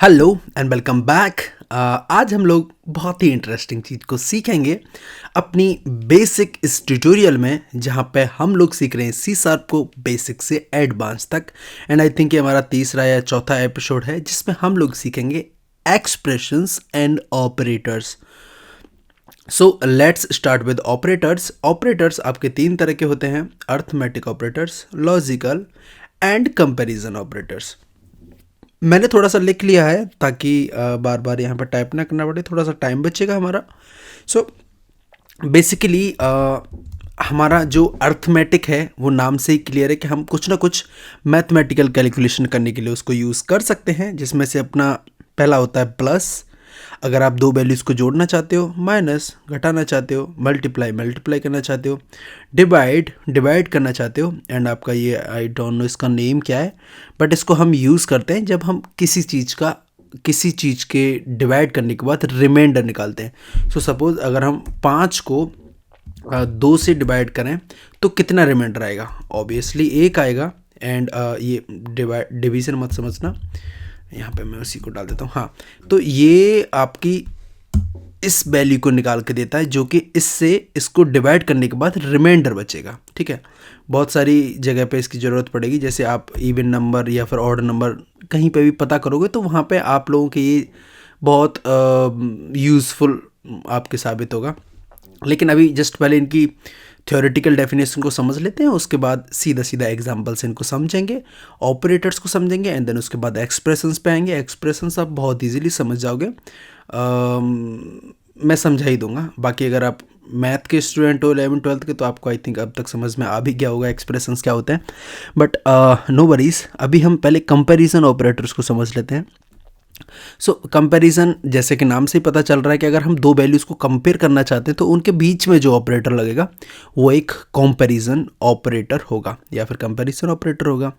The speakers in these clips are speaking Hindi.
Hello and welcome back. आज हम लोग बहुत ही इंटरेस्टिंग चीज़ को सीखेंगे अपनी बेसिक इस ट्यूटोरियल में, जहाँ पे हम लोग सीख रहे हैं सी शार्प को बेसिक से एडवांस तक। एंड आई थिंक ये हमारा तीसरा या चौथा एपिसोड है जिसमें हम लोग सीखेंगे expressions and operators. So let's start with operators. Operators आपके तीन तरह के होते हैं: arithmetic operators, logical and comparison operators. मैंने थोड़ा सा लिख लिया है ताकि बार बार यहाँ पर टाइप ना करना पड़े, थोड़ा सा टाइम बचेगा हमारा। सो बेसिकली हमारा जो अर्थमेटिक है वो नाम से ही क्लियर है कि हम कुछ ना कुछ मैथमेटिकल कैलकुलेशन करने के लिए उसको यूज़ कर सकते हैं, जिसमें से अपना पहला होता है प्लस। अगर आप दो वैल्यूज़ को जोड़ना चाहते हो, माइनस घटाना चाहते हो, मल्टीप्लाई मल्टीप्लाई करना चाहते हो, डिवाइड डिवाइड करना चाहते हो। एंड आपका ये आई डोंट नो इसका नेम क्या है, बट इसको हम यूज़ करते हैं जब हम किसी चीज़ के डिवाइड करने के बाद रिमाइंडर निकालते हैं। सो सपोज़ अगर हम 5 को 2 से डिवाइड करें तो कितना रिमाइंडर आएगा? ऑब्वियसली 1 आएगा। एंड ये डिवीज़न मत समझना, यहाँ पे मैं उसी को डाल देता हूँ। हाँ, तो ये आपकी इस वैल्यू को निकाल के देता है, जो कि इससे इसको डिवाइड करने के बाद रिमाइंडर बचेगा। ठीक है, बहुत सारी जगह पे इसकी ज़रूरत पड़ेगी, जैसे आप इवन नंबर या फिर ऑड नंबर कहीं पे भी पता करोगे तो वहाँ पे आप लोगों के ये बहुत यूज़फुल आपके साबित होगा। लेकिन अभी जस्ट पहले इनकी थ्योरेटिकल डेफिनेशन को समझ लेते हैं, उसके बाद सीधा सीधा एग्जांपल से इनको समझेंगे, ऑपरेटर्स को समझेंगे, एंड देन उसके बाद एक्सप्रेशंस पे आएंगे। एक्सप्रेशंस आप बहुत इजीली समझ जाओगे, मैं समझा ही दूंगा। बाकी अगर आप मैथ के स्टूडेंट हो 11th-12th के, तो आपको आई थिंक अब तक समझ में आ भी गया होगा एक्सप्रेशंस क्या होते हैं। बट नो वरीज, अभी हम पहले कंपैरिजन ऑपरेटर्स को समझ लेते हैं। सो कंपैरिजन, जैसे कि नाम से ही पता चल रहा है कि अगर हम दो वैल्यूज़ को कंपेयर करना चाहते हैं तो उनके बीच में जो ऑपरेटर लगेगा वो एक कंपैरिजन ऑपरेटर होगा या फिर कंपैरिजन ऑपरेटर होगा।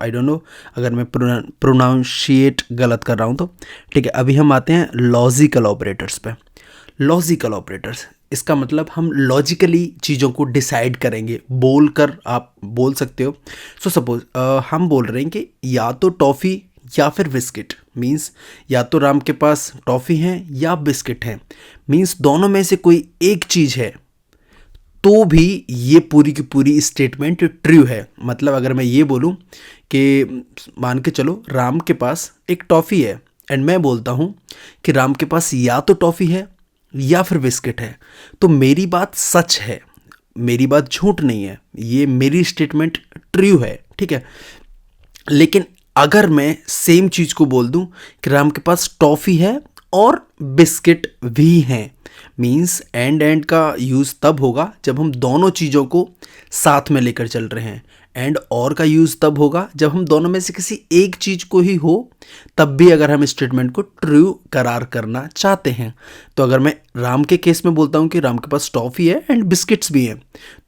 आई डोंट नो अगर मैं प्रोनाउंशिएट गलत कर रहा हूँ तो। ठीक है, अभी हम आते हैं लॉजिकल ऑपरेटर्स पे। लॉजिकल ऑपरेटर्स, इसका मतलब हम लॉजिकली चीज़ों को डिसाइड करेंगे, बोल कर आप बोल सकते हो। सो सपोज हम बोल रहे हैं कि या तो टॉफ़ी या फिर बिस्किट, मींस या तो राम के पास टॉफ़ी है या बिस्किट है, मींस दोनों में से कोई एक चीज़ है, तो भी ये पूरी की पूरी स्टेटमेंट ट्रू है। मतलब अगर मैं ये बोलूँ कि मान के चलो राम के पास एक टॉफ़ी है, एंड मैं बोलता हूँ कि राम के पास या तो टॉफ़ी है या फिर बिस्किट है, तो मेरी बात सच है, मेरी बात झूठ नहीं है, ये मेरी स्टेटमेंट ट्रू है। ठीक है, लेकिन अगर मैं सेम चीज़ को बोल दूं कि राम के पास टॉफ़ी है और बिस्किट भी हैं, मींस एंड का यूज़ तब होगा जब हम दोनों चीज़ों को साथ में लेकर चल रहे हैं। एंड और का यूज़ तब होगा जब हम दोनों में से किसी एक चीज़ को ही हो, तब भी अगर हम स्टेटमेंट को ट्रू करार करना चाहते हैं। तो अगर मैं राम के केस में बोलता हूँ कि राम के पास टॉफ़ी है एंड बिस्किट्स भी हैं,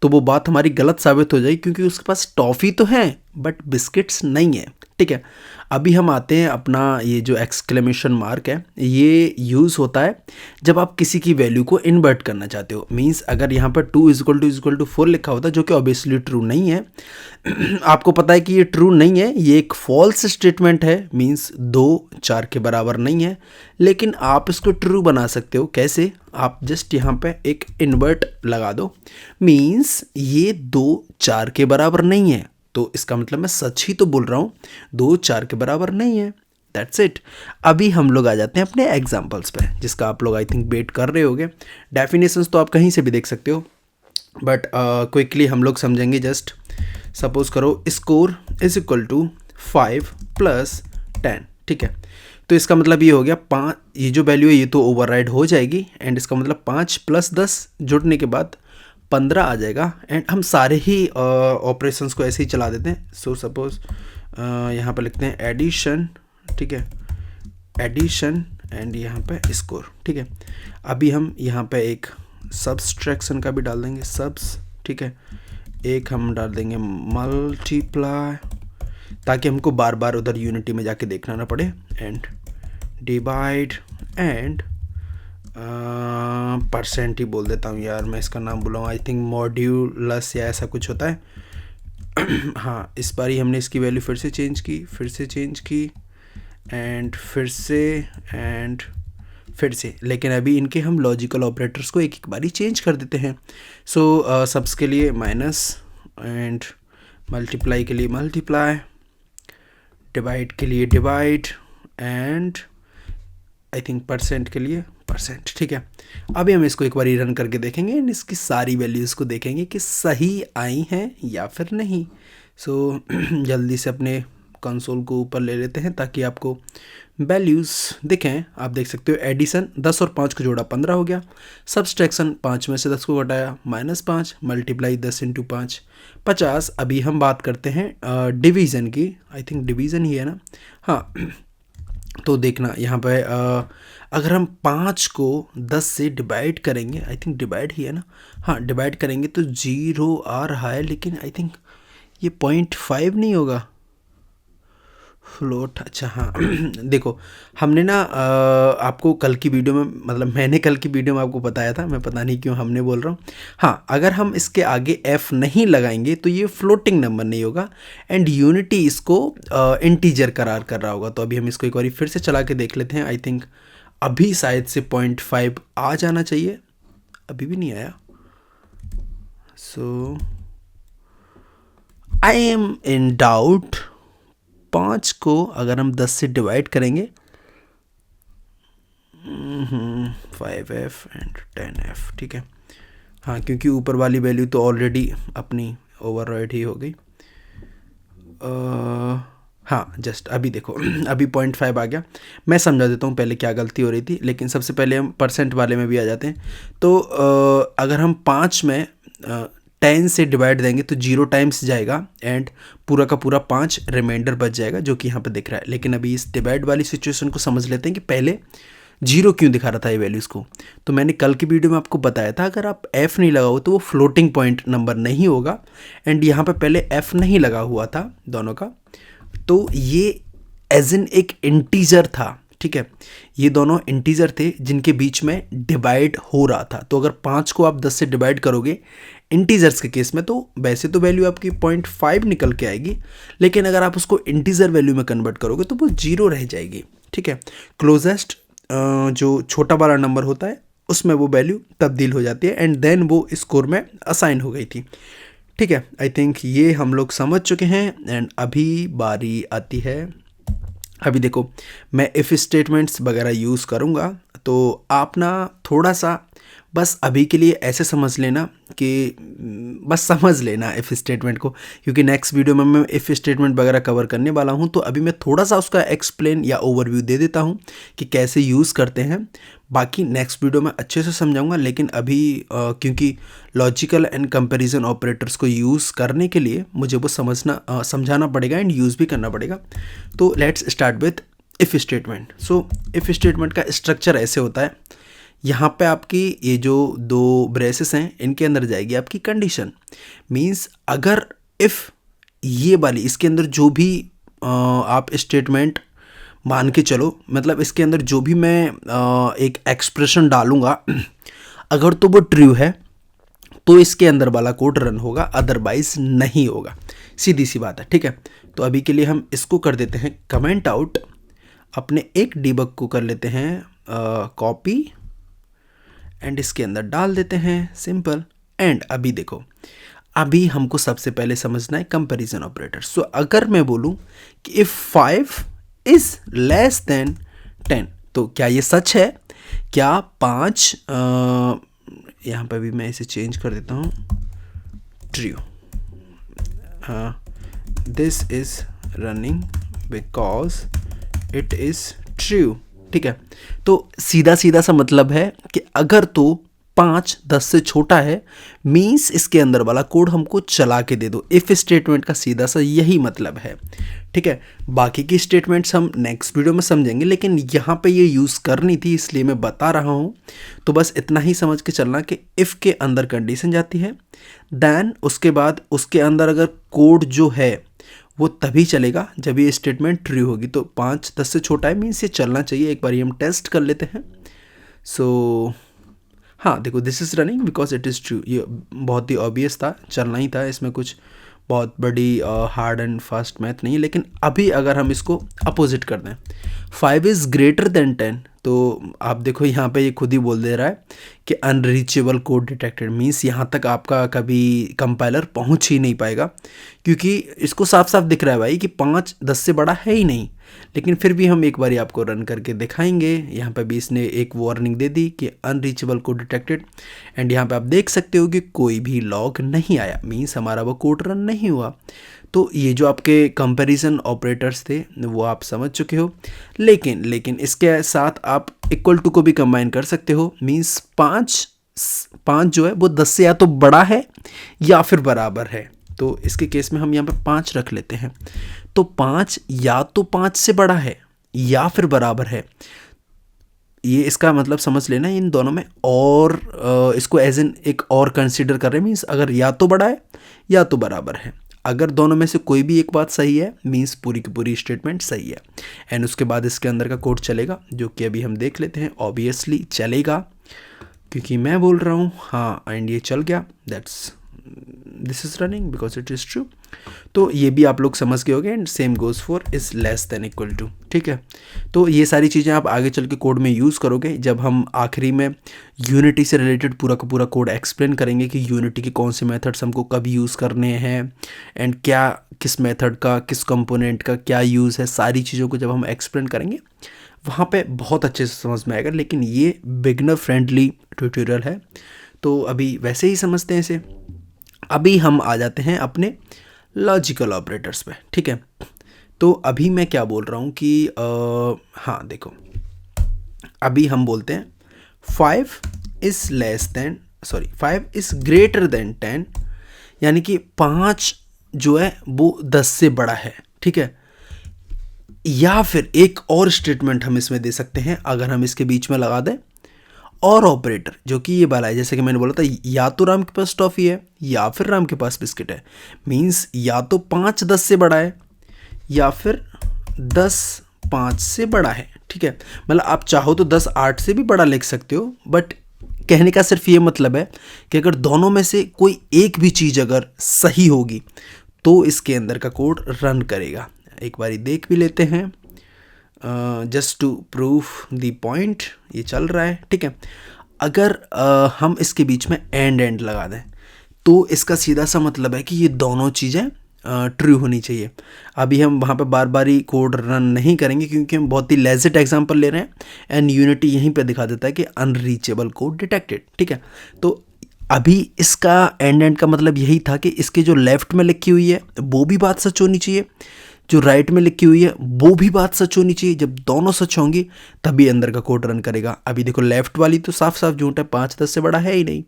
तो वो बात हमारी गलत साबित हो जाएगी, क्योंकि उसके पास टॉफ़ी तो है बट बिस्किट्स नहीं है। ठीक है, अभी हम आते हैं अपना ये जो एक्सक्लेमेशन मार्क है, ये यूज़ होता है जब आप किसी की वैल्यू को इन्वर्ट करना चाहते हो। मींस अगर यहाँ पर 2 = 4 लिखा होता है, जो कि ऑब्वियसली ट्रू नहीं है, आपको पता है कि ये ट्रू नहीं है, ये एक फॉल्स स्टेटमेंट है, मींस 2 4 के बराबर नहीं है। लेकिन आप इसको ट्रू बना सकते हो। कैसे? आप जस्ट यहाँ पे एक इन्वर्ट लगा दो, मींस ये 2 4 के बराबर नहीं है, तो इसका मतलब मैं सच ही तो बोल रहा हूँ, 2 4 के बराबर नहीं है। That's it. अभी हम लोग आ जाते हैं अपने एग्जाम्पल्स पे, जिसका आप लोग आई थिंक वेट कर रहे होगे। डेफिनेशंस तो आप कहीं से भी देख सकते हो, बट क्विकली हम लोग समझेंगे। जस्ट सपोज करो स्कोर इज इक्वल टू 5 + 10। ठीक है, तो इसका मतलब ये हो गया 5, ये जो वैल्यू है ये तो ओवरराइड हो जाएगी, एंड इसका मतलब 5 + 10 जुड़ने के बाद 15 आ जाएगा। एंड हम सारे ही ऑपरेशंस को ऐसे ही चला देते हैं। सो सपोज यहाँ पर लिखते हैं एडिशन। ठीक है, एडिशन एंड यहाँ पे स्कोर। ठीक है, अभी हम यहाँ पे एक सब्सट्रैक्शन का भी डाल देंगे, सब्स। ठीक है, एक हम डाल देंगे मल्टीप्लाई, ताकि हमको बार बार उधर यूनिटी में जाके देखना ना पड़े, एंड डिवाइड एंड परसेंट ही बोल देता हूँ यार, मैं इसका नाम बोला हूँ, आई थिंक मॉड्यूलस या ऐसा कुछ होता है। हाँ, इस बार ही हमने इसकी वैल्यू फिर से चेंज की, एंड फिर से एंड फिर से, लेकिन अभी इनके हम लॉजिकल ऑपरेटर्स को एक एक बारी चेंज कर देते हैं. सो सब्स के लिए माइनस, एंड मल्टीप्लाई के लिए मल्टीप्लाई, डिवाइड के लिए divide, and I think percent के लिए परसेंट. ठीक है, अभी हम इसको एक बार रन करके देखेंगे एंड इसकी सारी वैल्यूज़ को देखेंगे कि सही आई हैं या फिर नहीं. सो जल्दी से अपने कंसोल को ऊपर ले लेते हैं ताकि आपको वैल्यूज़ दिखें. आप देख सकते हो एडिशन 10 और 5 को जोड़ा 15 हो गया, सब्सट्रैक्शन 5 में से 10 को घटाया -5, मल्टीप्लाई 10 इंटू 5 50. अभी हम बात करते हैं डिवीज़न की. आई थिंक डिवीज़न ही है ना. हाँ, तो देखना यहाँ पे अगर हम 5 को 10 से डिवाइड करेंगे, आई थिंक डिवाइड ही है ना. हाँ, डिवाइड करेंगे तो 0 आ रहा है, लेकिन आई थिंक ये 0.5 नहीं होगा फ्लोट. अच्छा हाँ देखो, हमने ना आपको कल की वीडियो में, मतलब मैंने कल की वीडियो में आपको बताया था, मैं पता नहीं क्यों हमने बोल रहा हूँ. हाँ, अगर हम इसके आगे f नहीं लगाएंगे तो ये फ्लोटिंग नंबर नहीं होगा एंड यूनिटी इसको इंटीजर करार कर रहा होगा. तो अभी हम इसको एक बार फिर से चला के देख लेते हैं. आई थिंक अभी शायद से 0.5 आ जाना चाहिए, अभी भी नहीं आया. सो आई एम इन डाउट. 5 को अगर हम 10 से डिवाइड करेंगे, 5f एंड 10f. ठीक है, हाँ, क्योंकि ऊपर वाली वैल्यू तो ऑलरेडी अपनी ओवरराइड ही हो गई. हाँ, जस्ट अभी देखो अभी 0.5 आ गया. मैं समझा देता हूँ पहले क्या गलती हो रही थी, लेकिन सबसे पहले हम परसेंट वाले में भी आ जाते हैं. तो अगर हम 5 में 10 से डिवाइड देंगे तो 0 टाइम्स जाएगा एंड पूरा का पूरा 5 रिमाइंडर बच जाएगा, जो कि यहाँ पे दिख रहा है. लेकिन अभी इस डिवाइड वाली सिचुएशन को समझ लेते हैं कि पहले 0 क्यों दिखा रहा था ये वैल्यूज़ को. तो मैंने कल की वीडियो में आपको बताया था, अगर आप f नहीं लगाओ तो वो फ्लोटिंग पॉइंट नंबर नहीं होगा. एंड यहाँ पे पहले f नहीं लगा हुआ था दोनों का, तो ये एज इन एक इंटीजर था. ठीक है, ये दोनों इंटीजर थे जिनके बीच में डिवाइड हो रहा था. तो अगर 5 को आप 10 से डिवाइड करोगे इंटीजर्स के केस में, तो वैसे तो वैल्यू आपकी 0.5 निकल के आएगी, लेकिन अगर आप उसको इंटीजर वैल्यू में कन्वर्ट करोगे तो वो 0 रह जाएगी. ठीक है, क्लोजेस्ट जो छोटा वाला नंबर होता है उसमें वो वैल्यू तब्दील हो जाती है एंड देन वो स्कोर में असाइन हो गई थी. ठीक है, आई थिंक ये हम लोग समझ चुके हैं. एंड अभी बारी आती है, अभी देखो मैं इफ़ स्टेटमेंट्स वगैरह यूज़ करूँगा, तो आप ना थोड़ा सा बस अभी के लिए ऐसे समझ लेना कि बस समझ लेना इफ़ स्टेटमेंट को, क्योंकि नेक्स्ट वीडियो में मैं इफ़ स्टेटमेंट वगैरह कवर करने वाला हूँ. तो अभी मैं थोड़ा सा उसका एक्सप्लेन या ओवरव्यू दे देता हूँ कि कैसे यूज़ करते हैं. बाकी नेक्स्ट वीडियो में अच्छे से समझाऊंगा, लेकिन अभी क्योंकि लॉजिकल एंड कंपैरिजन ऑपरेटर्स को यूज़ करने के लिए मुझे वो समझाना पड़ेगा एंड यूज़ भी करना पड़ेगा. तो let's start with if statement. So if statement का स्ट्रक्चर ऐसे होता है, यहाँ पे आपकी ये जो 2 ब्रेसेस हैं इनके अंदर जाएगी आपकी कंडीशन. मींस अगर इफ़ ये वाली इसके अंदर जो भी आप स्टेटमेंट मान के चलो, मतलब इसके अंदर जो भी मैं एक एक्सप्रेशन डालूँगा, अगर तो वो ट्रू है तो इसके अंदर वाला कोड रन होगा, अदरवाइज नहीं होगा. सीधी सी बात है. ठीक है, तो अभी के लिए हम इसको कर देते हैं कमेंट आउट. अपने एक डीबग को कर लेते हैं कॉपी एंड इसके अंदर डाल देते हैं, सिंपल. एंड अभी देखो, अभी हमको सबसे पहले समझना है कंपैरिजन ऑपरेटर. सो अगर मैं बोलूं कि इफ 5 इज लेस देन 10, तो क्या ये सच है? क्या 5 यहाँ पर भी मैं इसे चेंज कर देता हूँ, true. This is running because it is true. ठीक है, तो सीधा सीधा सा मतलब है कि अगर तो 5 10 से छोटा है, मीन्स इसके अंदर वाला कोड हमको चला के दे दो. इफ स्टेटमेंट का सीधा सा यही मतलब है. ठीक है, बाकी की स्टेटमेंट्स हम नेक्स्ट वीडियो में समझेंगे, लेकिन यहाँ पे ये यूज़ करनी थी इसलिए मैं बता रहा हूँ. तो बस इतना ही समझ के चलना कि इफ़ के अंदर कंडीशन जाती है, देन उसके बाद उसके अंदर अगर कोड जो है वो तभी चलेगा जब ये स्टेटमेंट ट्रू होगी. तो 5 10 से छोटा है, मीन्स ये चलना चाहिए. एक बार हम टेस्ट कर लेते हैं. सो हाँ देखो, this is running because it is true. ये बहुत ही ऑब्वियस था, चलना ही था, इसमें कुछ बहुत बड़ी हार्ड एंड फास्ट मैथ नहीं है, लेकिन अभी अगर हम इसको अपोजिट कर दें, 5 इज़ ग्रेटर देन 10, तो आप देखो यहाँ पे ये खुद ही बोल दे रहा है कि अनरीचेबल कोड डिटेक्टेड, मीन्स यहाँ तक आपका कभी कंपाइलर पहुँच ही नहीं पाएगा, क्योंकि इसको साफ साफ दिख रहा है भाई कि 5 10 से बड़ा है ही नहीं। लेकिन फिर भी हम एक बारी आपको रन करके दिखाएंगे। यहाँ पे भी इसने एक वार्निंग दे दी कि अनरीचेबल कोड डिटेक्टेड, एंड यहाँ पे आप देख सकते हो कि कोई भी लॉग नहीं आया, मीन्स हमारा वो कोड रन नहीं हुआ। तो ये जो आपके कंपैरिजन ऑपरेटर्स थे वो आप समझ चुके हो, लेकिन इसके साथ आप इक्वल टू को भी कंबाइन कर सकते हो, मीन्स 5 जो है वो 10 से या तो बड़ा है या फिर बराबर है। तो इसके केस में हम यहाँ पे 5 रख लेते हैं। तो 5 या तो 5 से बड़ा है या फिर बराबर है, ये इसका मतलब समझ लेना इन दोनों में, और इसको एज एन एक और कंसिडर कर रहे हैं, मीन्स अगर या तो बड़ा है या तो बराबर है। अगर दोनों में से कोई भी एक बात सही है, मीन्स पूरी की पूरी स्टेटमेंट सही है। एंड उसके बाद इसके अंदर का कोड चलेगा, जो कि अभी हम देख लेते हैं। ऑब्वियसली चलेगा क्योंकि मैं बोल रहा हूँ, हाँ, एंड ये चल गया, this is running because it is true. तो ये भी आप लोग समझ गए होंगे, and same goes for is less than equal to, ठीक है। तो ये सारी चीज़ें आप आगे चल के कोड में यूज़ करोगे, जब हम आखिरी में यूनिटी से रिलेटेड पूरा का पूरा कोड एक्सप्लेन करेंगे कि यूनिटी के कौन से मेथड्स हमको कब यूज़ करने हैं, एंड क्या किस मेथड का किस कंपोनेंट का क्या यूज़ है, सारी चीज़ों को जब हम एक्सप्लेन करेंगे वहाँ पे बहुत अच्छे से समझ में आएगा। लेकिन ये बिगनर फ्रेंडली ट्यूटोरियल है, तो अभी वैसे ही समझते हैं इसे। अभी हम आ जाते हैं अपने लॉजिकल ऑपरेटर्स पे, ठीक है। तो अभी मैं क्या बोल रहा हूँ कि हाँ देखो, अभी हम बोलते हैं 5 इज़ ग्रेटर देन 10, यानी कि 5 जो है वो 10 से बड़ा है, ठीक है। या फिर एक और स्टेटमेंट हम इसमें दे सकते हैं, अगर हम इसके बीच में लगा दें और ऑपरेटर, जो कि ये वाला है, जैसे कि मैंने बोला था, या तो राम के पास टॉफ़ी है या फिर राम के पास बिस्किट है, मींस या तो 5 10 से बड़ा है या फिर 10 5 से बड़ा है, ठीक है। मतलब आप चाहो तो 10 8 से भी बड़ा लिख सकते हो, बट कहने का सिर्फ ये मतलब है कि अगर दोनों में से कोई एक भी चीज़ अगर सही होगी तो इसके अंदर का कोड रन करेगा। एक बारी देख भी लेते हैं, just to prove the point. ये चल रहा है, ठीक है। अगर हम इसके बीच में एंड लगा दें तो इसका सीधा सा मतलब है कि ये दोनों चीज़ें ट्रू होनी चाहिए। अभी हम वहाँ पे बार बार ही कोड रन नहीं करेंगे, क्योंकि हम बहुत ही लेजिट एग्जांपल ले रहे हैं, एंड यूनिटी यहीं पे दिखा देता है कि अनरीचेबल कोड डिटेक्टेड, ठीक है। तो अभी इसका एंड का मतलब यही था कि इसके जो लेफ्ट में लिखी हुई है वो भी बात सच होनी चाहिए, जो राइट में लिखी हुई है वो भी बात सच होनी चाहिए। जब दोनों सच होंगी तभी अंदर का कोड रन करेगा। अभी देखो, लेफ्ट वाली तो साफ साफ झूठ है, 5 10 से बड़ा है ही नहीं,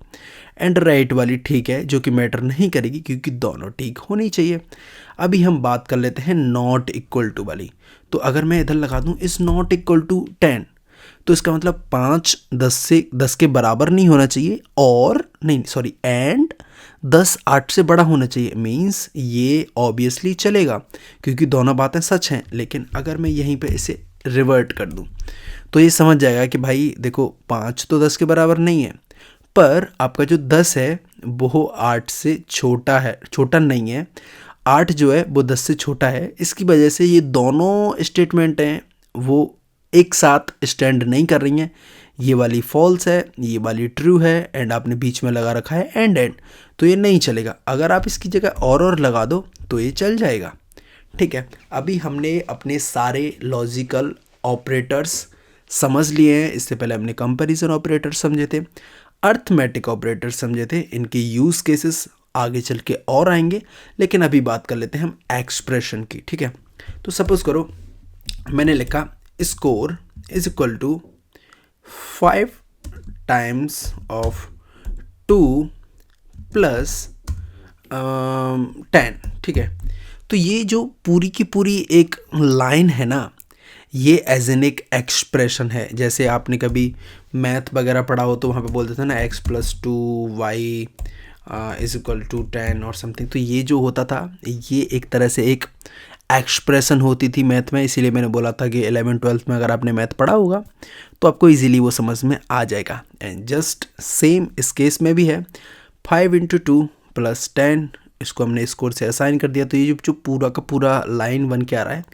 एंड राइट वाली ठीक है, जो कि मैटर नहीं करेगी क्योंकि दोनों ठीक होनी चाहिए। अभी हम बात कर लेते हैं नॉट इक्वल टू वाली। तो अगर मैं इधर लगा दूं इज़ नॉट इक्वल टू 10, तो इसका मतलब 5 10 के बराबर नहीं होना चाहिए, और नहीं सॉरी, एंड 10 8 से बड़ा होना चाहिए, मींस ये ऑब्वियसली चलेगा क्योंकि दोनों बातें सच हैं। लेकिन अगर मैं यहीं पे इसे रिवर्ट कर दूं तो ये समझ जाएगा कि भाई देखो, 5 तो 10 के बराबर नहीं है, पर आपका जो 10 है वो 8 से छोटा है, छोटा नहीं है। 8 जो है वो 10 से छोटा है, इसकी वजह से ये दोनों स्टेटमेंट हैं वो एक साथ स्टैंड नहीं कर रही हैं। ये वाली फॉल्स है, ये वाली ट्रू है, एंड आपने बीच में लगा रखा है एंड, तो ये नहीं चलेगा। अगर आप इसकी जगह और लगा दो तो ये चल जाएगा, ठीक है। अभी हमने अपने सारे लॉजिकल ऑपरेटर्स समझ लिए हैं। इससे पहले हमने कंपैरिजन ऑपरेटर्स समझे थे, अर्थमेटिक ऑपरेटर्स समझे थे, इनके यूज़ केसेस आगे चल के और आएंगे। लेकिन अभी बात कर लेते हैं हम एक्सप्रेशन की, ठीक है। तो सपोज करो मैंने लिखा score is equal to 5 times of 2 plus 10, ठीक है। तो ये जो पूरी की पूरी एक लाइन है ना, ये एज एन एक एक्सप्रेशन है। जैसे आपने कभी मैथ वगैरह पढ़ा हो तो वहाँ पे बोलते थे ना x + 2y is equal to 10 और समथिंग। तो ये जो होता था ये एक तरह से एक एक्सप्रेशन होती थी मैथ में। इसीलिए मैंने बोला था कि 11th 12th में अगर आपने मैथ पढ़ा होगा तो आपको इजीली वो समझ में आ जाएगा। एंड जस्ट सेम इस केस में भी है, 5 × 2 + 10 इसको हमने स्कोर से असाइन कर दिया। तो ये जो पूरा का पूरा लाइन बन के आ रहा है,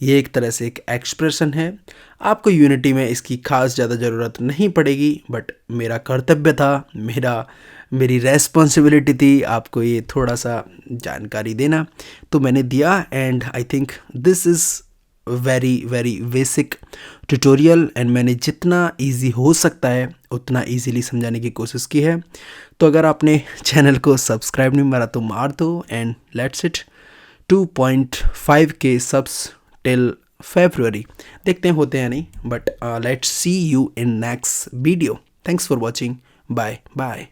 ये एक तरह से एक एक्सप्रेशन है। आपको यूनिटी में इसकी खास ज़्यादा ज़रूरत नहीं पड़ेगी, बट मेरा कर्तव्य था, मेरी रेस्पॉन्सिबिलिटी थी आपको ये थोड़ा सा जानकारी देना, तो मैंने दिया। And I think this is very very basic tutorial, and मैंने जितना इजी हो सकता है उतना इजीली समझाने की कोशिश की है। तो अगर आपने चैनल को सब्सक्राइब नहीं मारा तो मार दो। And let's it 2.5K subs till February, देखते हैं होते हैं नहीं, but let's see you in next video. Thanks for watching, bye bye.